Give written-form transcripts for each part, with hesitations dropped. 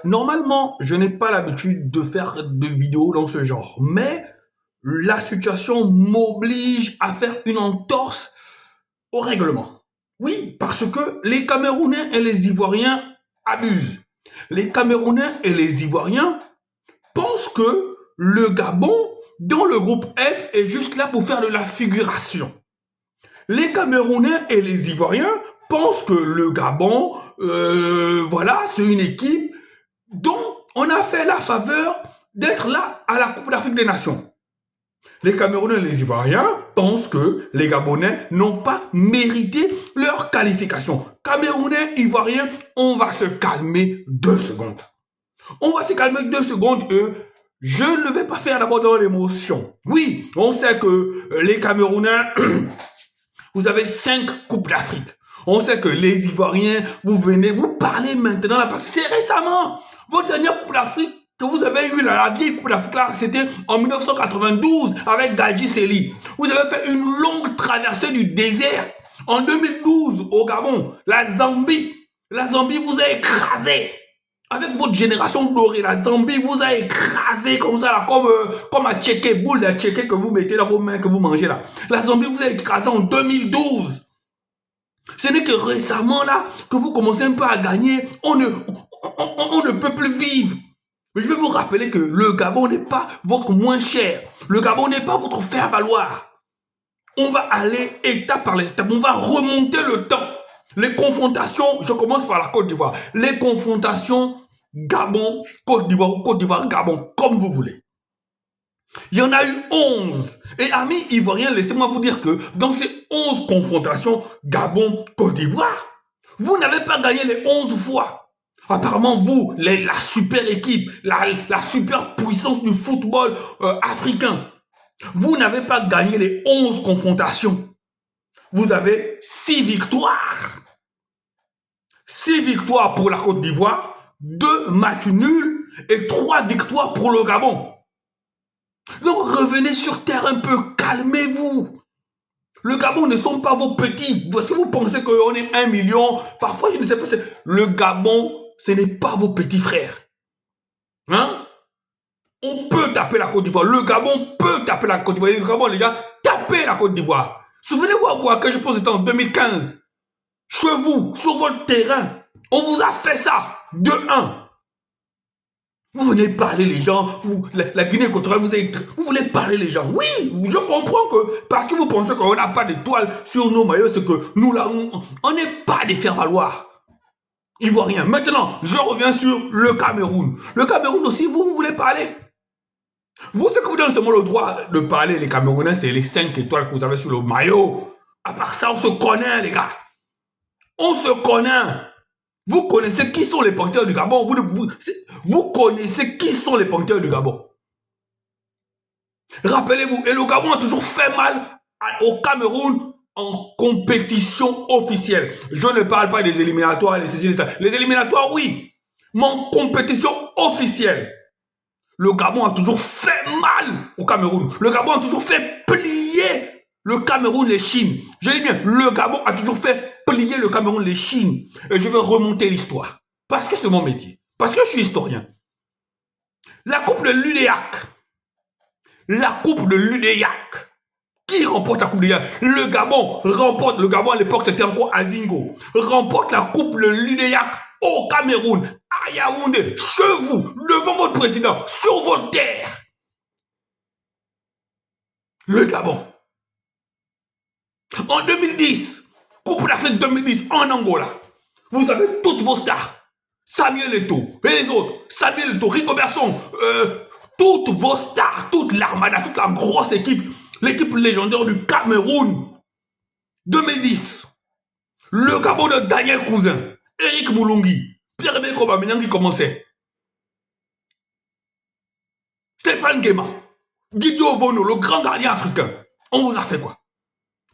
Normalement, je n'ai pas l'habitude de faire de vidéos dans ce genre, mais la situation m'oblige à faire une entorse au règlement. Oui, parce que les Camerounais et les Ivoiriens abusent. Les Camerounais et les Ivoiriens pensent que le Gabon, dans le groupe F, est juste là pour faire de la figuration. Les Camerounais et les Ivoiriens pensent que le Gabon, voilà, c'est une équipe dont on a fait la faveur d'être là à la Coupe d'Afrique des Nations. Les Camerounais et les Ivoiriens pensent que les Gabonais n'ont pas mérité leur qualification. Camerounais, Ivoiriens, on va se calmer 2 secondes. On va se calmer 2 secondes. Je ne vais pas faire d'abord dans l'émotion. Oui, on sait que les Camerounais, vous avez 5 Coupes d'Afrique. On sait que les Ivoiriens, vous venez, vous parlez maintenant là, parce que c'est récemment. Votre dernière Coupe d'Afrique que vous avez eu, la vieille Coupe d'Afrique là, c'était en 1992 avec Gadji Seli. Vous avez fait une longue traversée du désert en 2012 au Gabon. La Zambie vous a écrasé. Avec votre génération dorée, la Zambie vous a écrasé comme ça, là, comme un tchéké, boule de tchéké que vous mettez dans vos mains, que vous mangez là. La Zambie vous a écrasé en 2012. Ce n'est que récemment là que vous commencez un peu à gagner. On ne peut plus vivre. Mais je vais vous rappeler que le Gabon n'est pas votre moins cher. Le Gabon n'est pas votre faire-valoir. On va aller étape par étape. On va remonter le temps. Les confrontations, je commence par la Côte d'Ivoire. Les confrontations Gabon, Côte d'Ivoire, Gabon, comme vous voulez. Il y en a eu 11. Et amis ivoiriens, laissez-moi vous dire que dans ces 11 confrontations Gabon, Côte d'Ivoire, vous n'avez pas gagné les 11 fois. Apparemment, vous, la super équipe, la super puissance du football africain, vous n'avez pas gagné les 11 confrontations. Vous avez 6 victoires. 6 victoires pour la Côte d'Ivoire, 2 matchs nuls et 3 victoires pour le Gabon. Donc revenez sur terre un peu, calmez-vous. Le Gabon ne sont pas vos petits. Si vous pensez qu'on est 1 million, parfois je ne sais pas, le Gabon, ce n'est pas vos petits frères. Hein? On peut taper la Côte d'Ivoire. Le Gabon peut taper la Côte d'Ivoire. Le Gabon, les gars, tapez la Côte d'Ivoire. Souvenez-vous à moi que je pense que c'était en 2015. Chez vous, sur votre terrain, on vous a fait ça, 2-1. Vous venez parler les gens, la Guinée équatoriale, vous voulez parler les gens. Oui, je comprends que, parce que vous pensez qu'on n'a pas d'étoiles sur nos maillots, c'est que nous là, on n'est pas des faire-valoir. Ivoiriens. Maintenant, je reviens sur le Cameroun. Le Cameroun aussi, vous voulez parler? Vous, ce que vous donnez seulement le droit de parler, les Camerounais, c'est les 5 étoiles que vous avez sur le maillot. À part ça, on se connaît, les gars. On se connaît. Vous connaissez qui sont les porteurs du Gabon. Vous connaissez qui sont les porteurs du Gabon. Rappelez-vous, et le Gabon a toujours fait mal au Cameroun en compétition officielle. Je ne parle pas des éliminatoires. Les éliminatoires, oui. Mais en compétition officielle. Le Gabon a toujours fait mal au Cameroun. Le Gabon a toujours fait plier le Cameroun, les Chines. Je dis bien, le Gabon a toujours fait plier le Cameroun, les Chines. Et je vais remonter l'histoire. Parce que c'est mon métier. Parce que je suis historien. La coupe de l'UDEAC. La coupe de l'UDEAC. Qui remporte la coupe de l'UDEAC? Le Gabon remporte. Le Gabon à l'époque c'était encore Azingo. Remporte la coupe de l'UDEAC au Cameroun. À Yaoundé. Chez vous. Devant votre président. Sur votre terre. Le Gabon. En 2010, Coupe d'Afrique 2010 en Angola, vous avez toutes vos stars. Samuel Eto'o et les autres. Samuel Eto'o, Rico Berson, toutes vos stars, toute l'armada, toute la grosse équipe, l'équipe légendaire du Cameroun. 2010, le Gabon de Daniel Cousin, Eric Moulungi, Pierre-Emerick Aubameyang qui commençait. Stéphane Guéma, Guido Bono, le grand gardien africain. On vous a fait quoi?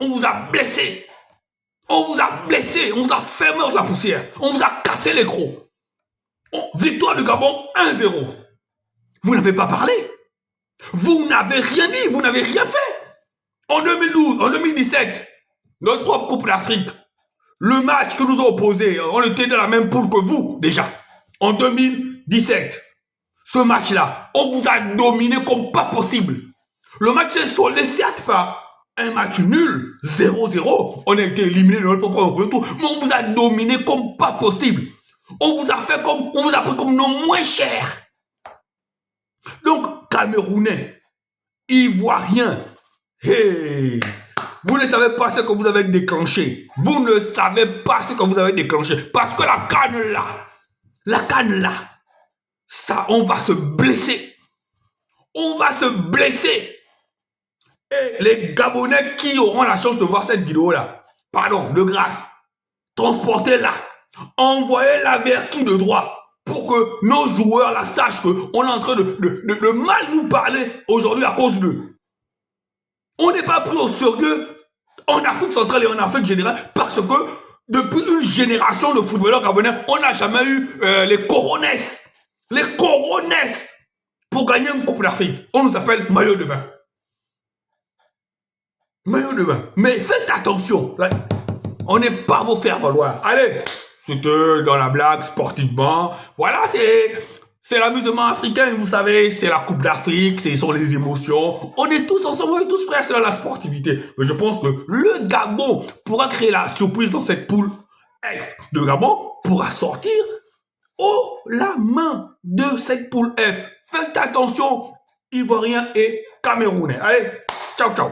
On vous a blessé. On vous a blessé. On vous a fait mordre la poussière. On vous a cassé les crocs. Victoire du Gabon 1-0. Vous n'avez pas parlé. Vous n'avez rien dit. Vous n'avez rien fait. En 2012, en 2017, notre propre Coupe d'Afrique, le match que nous a opposé, on était dans la même poule que vous, déjà. en 2017. Ce match-là, on vous a dominé comme pas possible. Le match s'est soldé certes par un match nul, 0-0. On a été éliminé de notre propre tour, mais on vous a dominé comme pas possible. On vous a pris comme nos moins chers. Donc, Camerounais, Ivoiriens, hey, vous ne savez pas ce que vous avez déclenché. Vous ne savez pas ce que vous avez déclenché. Parce que la canne là, ça, on va se blesser. On va se blesser. Et les Gabonais qui auront la chance de voir cette vidéo-là, pardon, de grâce, transportez-la, envoyez-la vers qui de droit pour que nos joueurs la sachent qu'on est en train de mal nous parler aujourd'hui à cause d'eux. On n'est pas pris au sérieux en Afrique centrale et en Afrique générale parce que depuis une génération de footballeurs gabonais, on n'a jamais eu les coronets. Les coronets pour gagner une coupe d'Afrique. On nous appelle maillot de bain. Maillot de bain. Mais faites attention. Là, on n'est pas vos faire valoir. Allez, c'était dans la blague sportivement. Voilà, c'est l'amusement africain, vous savez. C'est la coupe d'Afrique, ce sont les émotions. On est tous ensemble, on est tous frères, c'est dans la sportivité. Mais je pense que le Gabon pourra créer la surprise dans cette poule F. Le Gabon pourra sortir haut la main de cette poule F. Faites attention, Ivoiriens et Camerounais. Allez, ciao, ciao.